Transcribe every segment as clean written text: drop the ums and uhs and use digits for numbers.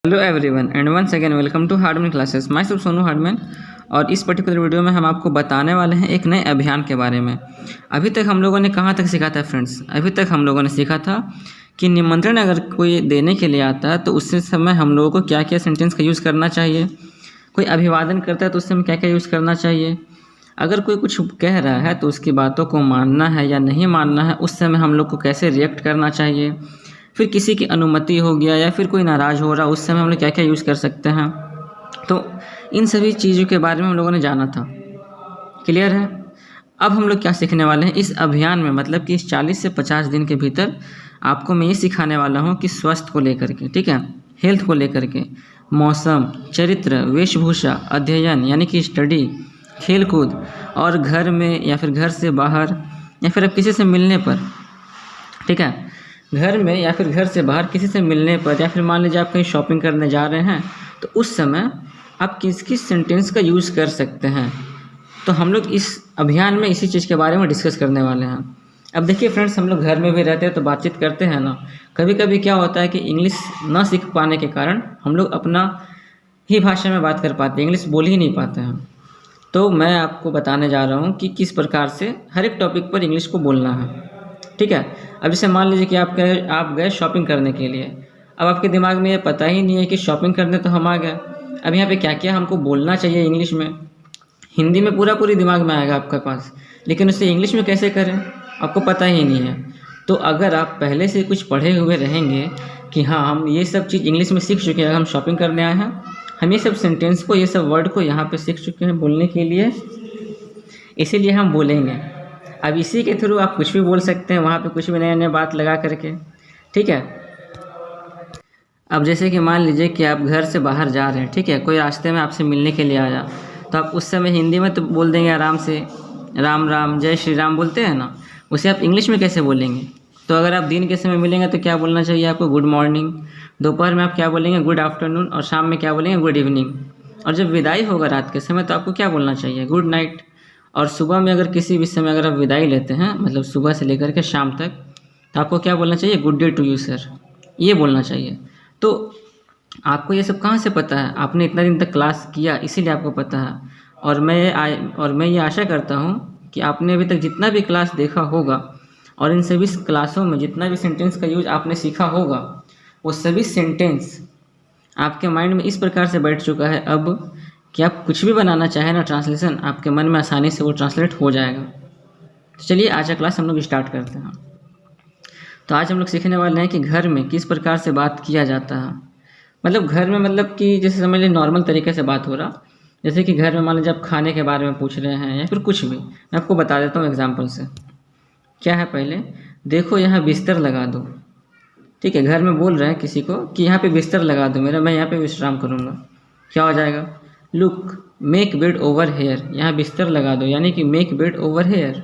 Hello everyone and once again welcome to Hardman classes. Myself Sonu Hardman. और इस particular video में हम आपको बताने वाले हैं एक नए अभियान के बारे में। अभी तक हम लोगों ने कहाँ तक सीखा था फ्रेंड्स? अभी तक हम लोगों ने सीखा था कि निमंत्रण अगर कोई देने के लिए आता है तो उस समय हम लोगों को क्या क्या सेंटेंस का यूज़ करना चाहिए। कोई अभिवादन करता है तो उस समय क्या क्या यूज़ करना चाहिए। अगर कोई कुछ कह रहा है तो उसकी बातों को मानना है या नहीं मानना है, उस समय हम लोग को कैसे रिएक्ट करना चाहिए। फिर किसी की अनुमति हो गया या फिर कोई नाराज़ हो रहा, उस समय हम लोग क्या क्या यूज़ कर सकते हैं। तो इन सभी चीज़ों के बारे में हम लोगों ने जाना था। क्लियर है? अब हम लोग क्या सीखने वाले हैं इस अभियान में, मतलब कि इस 40 से 50 दिन के भीतर आपको मैं ये सिखाने वाला हूँ कि स्वास्थ्य को लेकर के, ठीक है, हेल्थ को लेकर के, मौसम, चरित्र, वेशभूषा, अध्ययन यानी कि स्टडी, खेल कूद, और घर में या फिर घर से बाहर या फिर अब किसी से मिलने पर, ठीक है, घर में या फिर घर से बाहर किसी से मिलने पर, या फिर मान लीजिए आप कहीं शॉपिंग करने जा रहे हैं तो उस समय आप किस किस सेंटेंस का यूज़ कर सकते हैं। तो हम लोग इस अभियान में इसी चीज़ के बारे में डिस्कस करने वाले हैं। अब देखिए फ्रेंड्स, हम लोग घर में भी रहते हैं तो बातचीत करते हैं ना। कभी कभी क्या होता है कि इंग्लिश ना सीख पाने के कारण हम लोग अपना ही भाषा में बात कर पाते हैं, इंग्लिश बोल ही नहीं पाते हैं। तो मैं आपको बताने जा रहा हूँ कि किस प्रकार से हर एक टॉपिक पर इंग्लिश को बोलना है, ठीक है। अब जैसे मान लीजिए कि आप गए शॉपिंग करने के लिए। अब आपके दिमाग में ये पता ही नहीं है कि शॉपिंग करने तो हम आ गए, अब यहाँ पे क्या क्या हमको बोलना चाहिए इंग्लिश में। हिंदी में पूरी दिमाग में आएगा आपके पास, लेकिन उसे इंग्लिश में कैसे करें आपको पता ही नहीं है। तो अगर आप पहले से कुछ पढ़े हुए रहेंगे कि हाँ हम ये सब चीज़ इंग्लिश में सीख चुके हैं, हम शॉपिंग करने आए हैं, हम ये सब सेंटेंस को, ये सब वर्ड को यहाँ पे सीख चुके हैं बोलने के लिए, इसीलिए हम बोलेंगे। अब इसी के थ्रू आप कुछ भी बोल सकते हैं, वहाँ पे कुछ भी नए नए बात लगा करके, ठीक है। अब जैसे कि मान लीजिए कि आप घर से बाहर जा रहे हैं, ठीक है, कोई रास्ते में आपसे मिलने के लिए आया, तो आप उस समय हिंदी में तो बोल देंगे आराम से, राम राम, जय श्री राम बोलते हैं ना, उसे आप इंग्लिश में कैसे बोलेंगे। तो अगर आप दिन के समय मिलेंगे तो क्या बोलना चाहिए आपको? Good morning. दोपहर में आप क्या बोलेंगे? Good afternoon. और शाम में क्या बोलेंगे? Good evening. और जब विदाई होगा रात के समय तो आपको क्या बोलना चाहिए? Good night. और सुबह में अगर किसी भी समय अगर आप विदाई लेते हैं, मतलब सुबह से लेकर के शाम तक, तो आपको क्या बोलना चाहिए? Good day to you sir, ये बोलना चाहिए। तो आपको ये सब कहाँ से पता है? आपने इतना दिन तक क्लास किया इसीलिए आपको पता है। और मैं ये आशा करता हूँ कि आपने अभी तक जितना भी क्लास देखा होगा और इन सभी क्लासों में जितना भी सेंटेंस का यूज आपने सीखा होगा, वो सभी सेंटेंस आपके माइंड में इस प्रकार से बैठ चुका है अब कि आप कुछ भी बनाना चाहें ना, ट्रांसलेशन आपके मन में आसानी से वो ट्रांसलेट हो जाएगा। तो चलिए आज का क्लास हम लोग स्टार्ट करते हैं। तो आज हम लोग सीखने वाले हैं कि घर में किस प्रकार से बात किया जाता है। मतलब घर में, मतलब कि जैसे समझ लीजिए नॉर्मल तरीके से बात हो रहा, जैसे कि घर में मान लीजिए आप खाने के बारे में पूछ रहे हैं या फिर कुछ भी। मैं आपको बता देता हूँ एग्जाम्पल से। क्या है, पहले देखो यहाँ बिस्तर लगा दो, ठीक है। घर में बोल रहे हैं किसी को कि यहाँ पे बिस्तर लगा दो मेरा, मैं यहाँ पे विश्राम करूँगा। क्या हो जाएगा? Look make bed over here, यहाँ बिस्तर लगा दो यानी कि मेक बेड ओवर हेयर।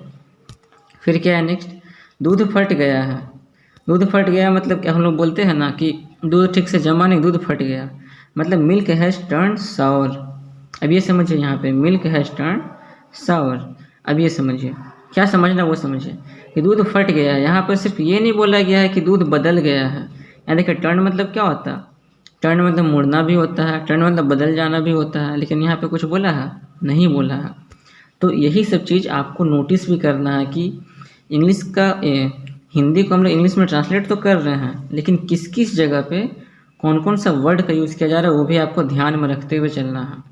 फिर क्या है नेक्स्ट? दूध फट गया है। दूध फट गया मतलब क्या हम लोग बोलते हैं ना कि दूध ठीक से जमा नहीं, दूध फट गया, मतलब मिल्क हैज़ टर्न सावर। अब ये समझिए, यहाँ पे मिल्क हैज़ टर्न सावर। अब ये समझिए, क्या समझना वो समझिए कि दूध फट गया है। यहाँ पर सिर्फ ये नहीं बोला गया है कि दूध बदल गया है। यहाँ देखिए टर्न मतलब क्या होता है? टर्न मतलब मुड़ना भी होता है, टर्न मतलब बदल जाना भी होता है, लेकिन यहाँ पे कुछ बोला है? नहीं बोला है। तो यही सब चीज़ आपको नोटिस भी करना है कि इंग्लिश का हिंदी को हम लोग इंग्लिश में ट्रांसलेट तो कर रहे हैं, लेकिन किस किस जगह पे कौन कौन सा वर्ड का यूज़ किया जा रहा है वो भी आपको ध्यान में रखते हुए चलना है,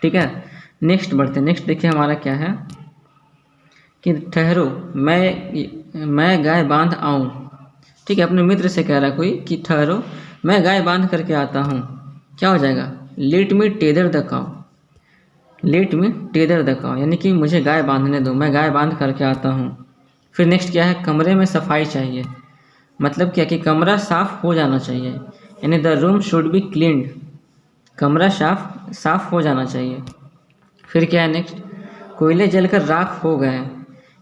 ठीक है। नेक्स्ट बढ़ते हैं। नेक्स्ट देखिए हमारा क्या है कि ठहरो मैं गाय बांध आऊँ, ठीक है। अपने मित्र से कह रहा कोई कि ठहरो मैं गाय बांध करके आता हूँ। क्या हो जाएगा? Let me tether the cow. Let me tether the cow यानी कि मुझे गाय बांधने दो, मैं गाय बांध करके आता हूँ। फिर नेक्स्ट क्या है? कमरे में सफाई चाहिए, मतलब क्या कि कमरा साफ़ हो जाना चाहिए, यानी the room should be cleaned, कमरा साफ हो जाना चाहिए। फिर क्या है नेक्स्ट? कोयले जलकर राख हो गए,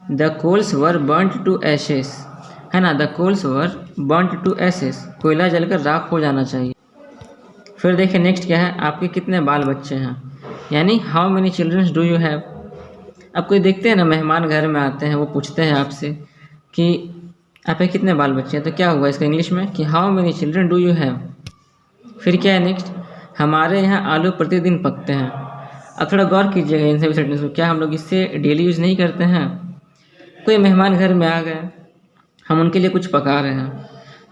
the coals were burnt to ashes, है ना, the coals were burnt to ashes, कोयला जलकर राख हो जाना चाहिए। फिर देखिए नेक्स्ट क्या है? आपके कितने बाल बच्चे हैं, यानी how many childrens do you have. अब कोई देखते हैं ना, मेहमान घर में आते हैं, वो पूछते हैं आपसे कि आपके कितने बाल बच्चे हैं, तो क्या हुआ इसका इंग्लिश में कि how many children do you have. फिर क्या है नेक्स्ट, हमारे यहाँ आलू प्रतिदिन पकते हैं। अब थोड़ा गौर कीजिएगा इन सभी सेंटेंस को, क्या हम लोग इससे डेली यूज़ नहीं करते हैं? कोई मेहमान घर में आ गए, हम उनके लिए कुछ पका रहे हैं,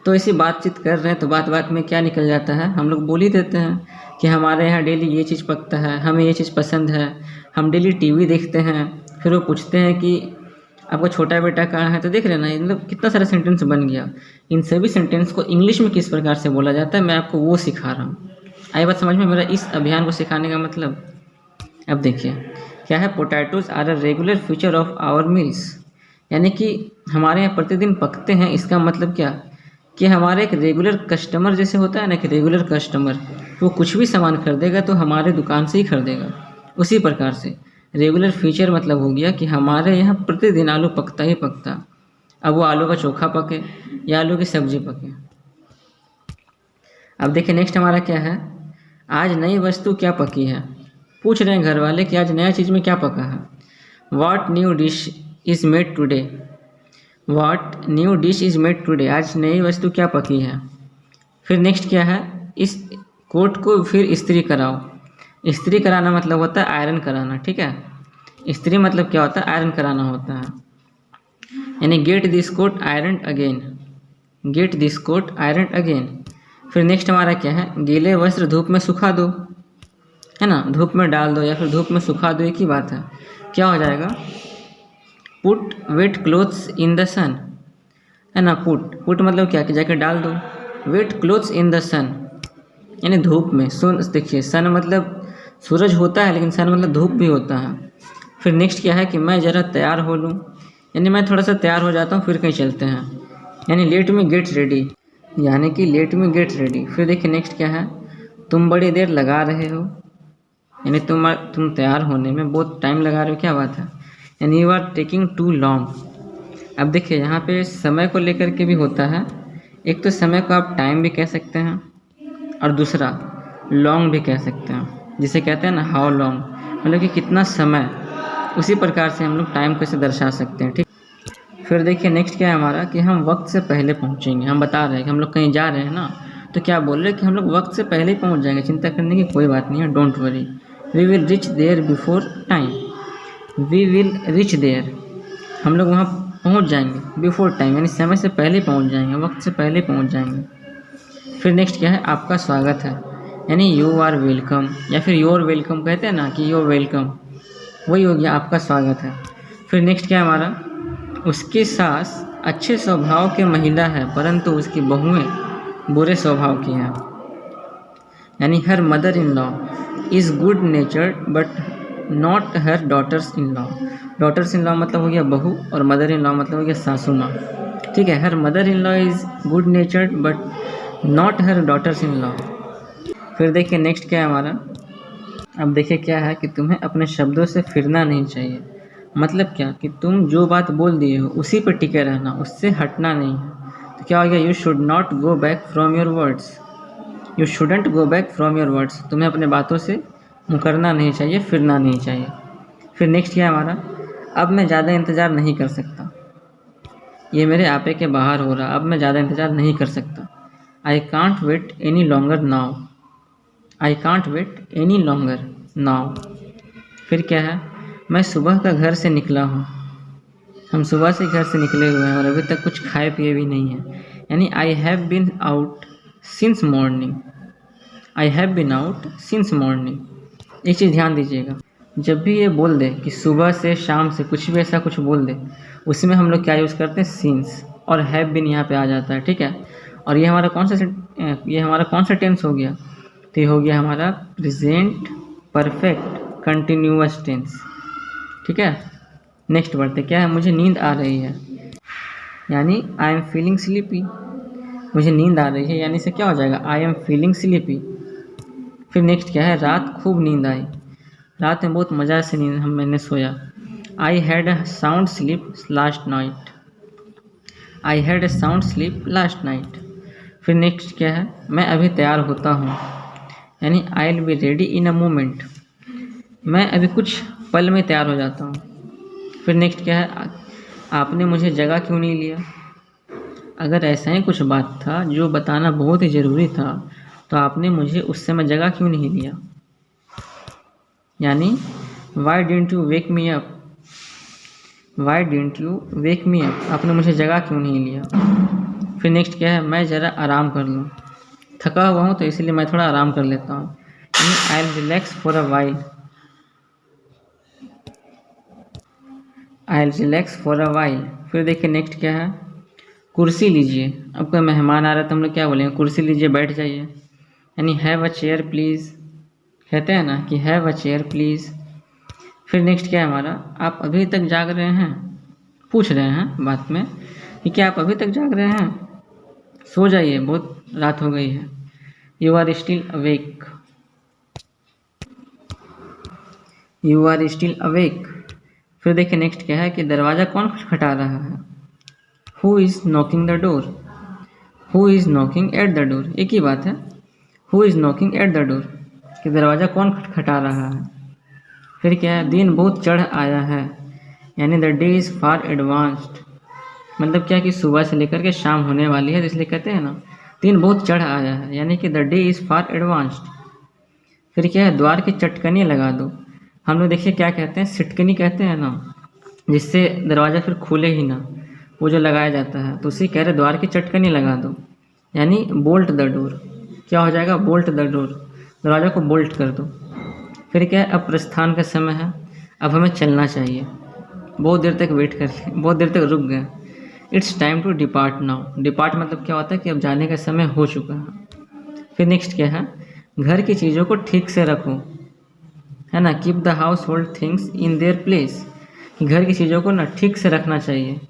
तो ऐसी बातचीत कर रहे हैं तो बात बात में क्या निकल जाता है, हम लोग बोल ही देते हैं कि हमारे यहाँ डेली ये चीज़ पकता है, हमें ये चीज़ पसंद है, हम डेली टीवी देखते हैं। फिर वो पूछते हैं कि आपका छोटा बेटा कहाँ है, तो देख रहे हैं ना, मतलब कितना सारा सेंटेंस बन गया। इन सभी सेंटेंस को इंग्लिश में किस प्रकार से बोला जाता है मैं आपको वो सिखा रहा हूँ। आई बात समझ में मेरा इस अभियान को सिखाने का मतलब? अब देखिए क्या है, potatoes are a regular feature of our meals, यानी कि हमारे यहाँ प्रतिदिन पकते हैं। इसका मतलब क्या कि हमारे एक रेगुलर कस्टमर जैसे होता है ना, कि रेगुलर कस्टमर वो कुछ भी सामान खरीदेगा तो हमारे दुकान से ही खरीदेगा, उसी प्रकार से रेगुलर फीचर मतलब हो गया कि हमारे यहाँ प्रतिदिन आलू पकता ही पकता। अब वो आलू का चोखा पके या आलू की सब्जी पके। अब देखिए नेक्स्ट हमारा क्या है, आज नई वस्तु क्या पकी है। पूछ रहे हैं घर वाले कि आज नया चीज़ में क्या पका है। What new dish is made today, what new dish is made today, आज नई वस्तु क्या पकी है। फिर नेक्स्ट क्या है, इस कोट को फिर इस्त्री कराओ। इस्त्री कराना मतलब होता है आयरन कराना, ठीक है। इस्त्री मतलब क्या होता है, आयरन कराना होता है, यानी get this coat iron again, get this coat iron again. फिर नेक्स्ट हमारा क्या है, गीले वस्त्र धूप में सुखा दो, है ना, धूप में डाल दो या फिर धूप में सुखा दो, एक ही बात है। क्या हो जाएगा, put wet clothes in the sun, है ना। पुट मतलब क्या कि जाके डाल दो, wet clothes in the sun यानी धूप में। देखिए सन मतलब सूरज होता है, लेकिन सन मतलब धूप भी होता है। फिर नेक्स्ट क्या है कि मैं ज़रा तैयार हो लूँ, यानी मैं थोड़ा सा तैयार हो जाता हूँ फिर कहीं चलते हैं, यानी लेट मी गेट रेडी, यानी कि लेट मी गेट रेडी। फिर देखिए नेक्स्ट क्या है, तुम बड़ी देर लगा रहे हो, यानी तुम तैयार होने में बहुत टाइम लगा रहे हो, क्या बात है, यानी you are taking too long. अब देखिए यहाँ पे समय को लेकर के भी होता है, एक तो समय को आप टाइम भी कह सकते हैं और दूसरा लॉन्ग भी कह सकते हैं, जिसे कहते हैं ना हाउ लॉन्ग, मतलब कि कितना समय। उसी प्रकार से हम लोग टाइम को इसे दर्शा सकते हैं, ठीक। फिर देखिए नेक्स्ट क्या है हमारा कि हम वक्त से पहले पहुँचेंगे। हम बता रहे हैं कि हम लोग कहीं जा रहे हैं ना, तो क्या बोल रहे हैं कि हम लोग वक्त से पहले ही पहुँच जाएंगे, चिंता करने की कोई बात नहीं है, don't worry, we will reach there before time, we will reach there, हम लोग वहाँ पहुँच जाएंगे बिफोर टाइम, यानी समय से पहले पहुँच जाएंगे, वक्त से पहले पहुँच जाएंगे। फिर नेक्स्ट क्या है, आपका स्वागत है, यानी यू आर वेलकम, या फिर योर वेलकम कहते हैं ना कि योर वेलकम, वही हो गया आपका स्वागत है। फिर नेक्स्ट क्या है हमारा, उसकी सास अच्छे स्वभाव की महिला है परंतु उसकी बहुएं बुरे स्वभाव की हैं, यानी her mother in law is good natured but not her daughters in law. Daughters in law मतलब हो गया बहू और मदर इन लॉ मतलब हो गया सासू माँ, ठीक है। Her mother in law is good natured but not her daughters in law. फिर देखिए नेक्स्ट क्या है हमारा, अब देखिए क्या है कि तुम्हें अपने शब्दों से फिरना नहीं चाहिए। मतलब क्या कि तुम जो बात बोल दिए हो उसी पर टिके रहना, उससे हटना नहीं है। तो क्या हो गया, you should not go back from your words, you shouldn't go back from your words, तुम्हें अपने बातों से मुकरना नहीं चाहिए, फिरना नहीं चाहिए। फिर नेक्स्ट क्या है हमारा, अब मैं ज़्यादा इंतज़ार नहीं कर सकता, ये मेरे आपे के बाहर हो रहा, अब मैं ज़्यादा इंतज़ार नहीं कर सकता। I can't wait any longer now, I can't wait any longer now. फिर क्या है, मैं सुबह का घर से निकला हूँ, हम सुबह से घर से निकले हुए हैं और अभी तक कुछ खाए पिए भी नहीं हैं, यानी I have been out since morning, I have been out since morning. एक चीज़ ध्यान दीजिएगा, जब भी ये बोल दे कि सुबह से शाम से कुछ भी ऐसा कुछ बोल दे, उसमें हम लोग क्या यूज़ करते हैं, सिंस, और हैव बीन यहाँ पे आ जाता है, ठीक है। और ये हमारा कौन सा टेंस हो गया, तो ये हो गया हमारा प्रेजेंट परफेक्ट कंटिन्यूअस टेंस, ठीक है। नेक्स्ट बढ़ते क्या है, मुझे नींद आ रही है, यानी आई एम फीलिंग स्लीपी, मुझे नींद आ रही है यानी से क्या हो जाएगा, आई एम फीलिंग स्लीपी। फिर नेक्स्ट क्या है, रात खूब नींद आई, रात में बहुत मज़ा से मैंने सोया। I had a sound sleep last night, I had a sound sleep last night. फिर नेक्स्ट क्या है, मैं अभी तैयार होता हूँ, यानी I will be ready in a moment, मैं अभी कुछ पल में तैयार हो जाता हूँ। फिर नेक्स्ट क्या है, आपने मुझे जगह क्यों नहीं लिया, अगर ऐसा ही कुछ बात था जो बताना बहुत ही ज़रूरी था तो आपने मुझे उस समय जगा क्यों नहीं दिया, यानी Y didn't you wake me up, Y didn't you wake me up, आपने मुझे जगा क्यों नहीं लिया। फिर नेक्स्ट क्या है, मैं ज़रा आराम कर लूँ, थका हुआ हूँ तो इसलिए मैं थोड़ा आराम कर लेता हूँ, I will relax for a while, I will relax for a while. फिर देखिए नेक्स्ट क्या है, कुर्सी लीजिए, अब कोई मेहमान आ रहा है तो हम लोग क्या बोलेंगे, कुर्सी लीजिए बैठ जाइए, यानी हैव अ चेयर प्लीज़, कहते हैं ना कि हैव अ चेयर प्लीज़। फिर नेक्स्ट क्या है हमारा, आप अभी तक जाग रहे हैं, पूछ रहे हैं बात में कि क्या आप अभी तक जाग रहे हैं, सो जाइए बहुत रात हो गई है, you are still awake, you are still awake. फिर देखिए नेक्स्ट क्या है कि दरवाज़ा कौन खटखटा रहा है, who is knocking the door, who is knocking at the door, एक ही बात है, who is knocking at the door, कि दरवाज़ा कौन खटखटा रहा है। फिर क्या है, दिन बहुत चढ़ आया है, यानी the day is far advanced, मतलब क्या कि सुबह से लेकर के शाम होने वाली है, तो इसलिए कहते हैं ना दिन बहुत चढ़ आया है, यानी कि the day is far advanced. फिर क्या है, द्वार की चटकनी लगा दो, हम लोग देखिए क्या कहते हैं, सिटकनी कहते हैं ना, जिससे दरवाज़ा फिर खुले ही ना, वो जो लगाया जाता है, तो उसी कह रहे द्वार की चटकनी लगा दो, यानी बोल्ट द डोर, क्या हो जाएगा, बोल्ट द डोर, दरवाज़ा को बोल्ट कर दो। फिर क्या है, अब प्रस्थान का समय है, अब हमें चलना चाहिए, बहुत देर तक वेट कर लिए, बहुत देर तक रुक गए, it's time to depart now, depart मतलब क्या होता है कि अब जाने का समय हो चुका है। फिर नेक्स्ट क्या है, घर की चीज़ों को ठीक से रखो, है ना, keep the house hold things in their place, घर की चीज़ों को ना ठीक से रखना चाहिए,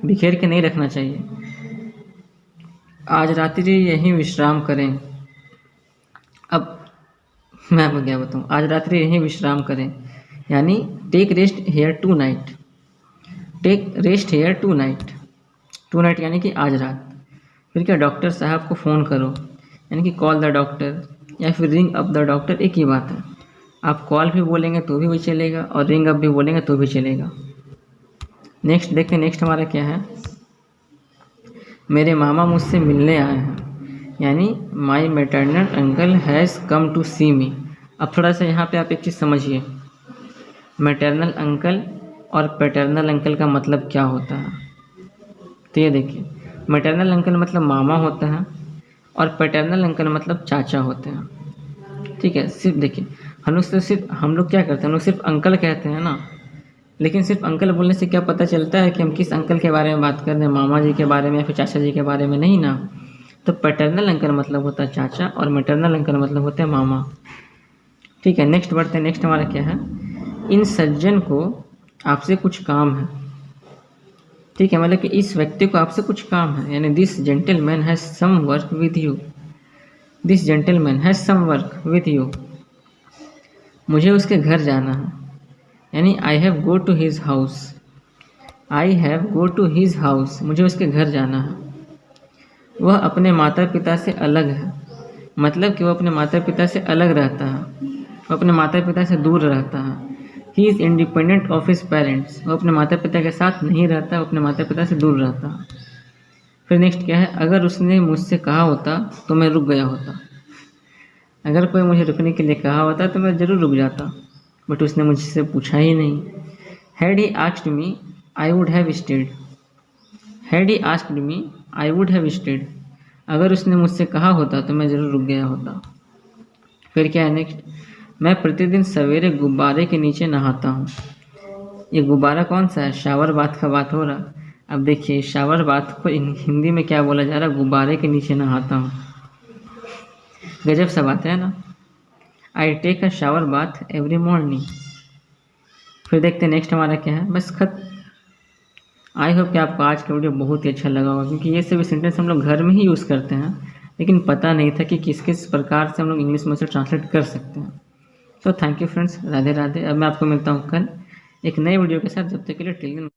बिखेर के नहीं रखना चाहिए। आज रात्रि यहीं विश्राम करें, अब मैं आपको क्या बताऊँ, आज रात्रि यहीं विश्राम करें, यानी take rest here tonight, take rest here tonight, tonight यानी कि आज रात। फिर क्या, डॉक्टर साहब को फ़ोन करो, यानी कि कॉल द डॉक्टर, या फिर रिंग अप द डॉक्टर, एक ही बात है, आप कॉल भी बोलेंगे तो भी चलेगा और रिंग अप भी बोलेंगे तो भी चलेगा। नेक्स्ट देखते हैं, नेक्स्ट हमारा क्या है, मेरे मामा मुझसे मिलने आए हैं, यानी my maternal uncle has come to see me. अब थोड़ा सा यहाँ पे आप एक चीज़ समझिए, मैटरनल अंकल और पैटर्नल अंकल का मतलब क्या होता है। तो ये देखिए, मैटरनल अंकल मतलब मामा होता है और पैटर्नल अंकल मतलब चाचा होते हैं। ठीक है, सिर्फ देखिए हम लोग क्या करते हैं, हम लोग सिर्फ अंकल कहते हैं ना, लेकिन सिर्फ अंकल बोलने से क्या पता चलता है कि हम किस अंकल के बारे में बात कर रहे हैं, मामा जी के बारे में या फिर चाचा जी के बारे में, नहीं ना। तो पैटर्नल अंकल मतलब होता है चाचा और मैटरनल अंकल मतलब होते हैं मामा। ठीक है, नेक्स्ट बढ़ते हैं, नेक्स्ट हमारा क्या है, इन सज्जन को आपसे कुछ काम है, ठीक है, मतलब कि इस व्यक्ति को आपसे कुछ काम है, यानी this gentleman has some work with you, this gentleman has some work with you, मुझे उसके घर जाना है, यानी I have go to his house, I have go to his house, मुझे उसके घर जाना है। वह अपने माता पिता से अलग है, मतलब कि वह अपने माता पिता से अलग रहता है, वह अपने माता पिता से दूर रहता है। He is independent of his parents, वो अपने माता पिता के साथ नहीं रहता, वो अपने माता पिता से दूर रहता है। फिर नेक्स्ट क्या है, अगर उसने मुझसे कहा होता तो मैं रुक गया होता, अगर कोई मुझे रुकने के लिए कहा होता तो मैं ज़रूर रुक जाता, बट उसने मुझसे पूछा ही नहीं। Had he asked me I would have stayed, had he asked me I would have stayed, अगर उसने मुझसे कहा होता तो मैं ज़रूर रुक गया होता। फिर क्या है नेक्स्ट, मैं प्रतिदिन सवेरे गुब्बारे के नीचे नहाता हूँ, ये गुब्बारा कौन सा है, शावर बाथ का बात हो रहा। अब देखिए शावर बाथ को हिंदी में क्या बोला जा रहा है, गुब्बारे के नीचे नहाता हूँ, गजब सा बात है ना। I take a shower bath every morning. फिर देखते हैं नेक्स्ट हमारा क्या है, बस खत। आई होप कि आपको आज का वीडियो बहुत ही अच्छा लगा होगा, क्योंकि ये सभी सेंटेंस हम लोग घर में ही यूज़ करते हैं, लेकिन पता नहीं था कि किस किस प्रकार से हम लोग इंग्लिश में से ट्रांसलेट कर सकते हैं। तो thank you friends, Radhe Radhe. अब मैं आपको मिलता हूँ कल एक नए वीडियो के साथ, जब तक के लिए टिल देन।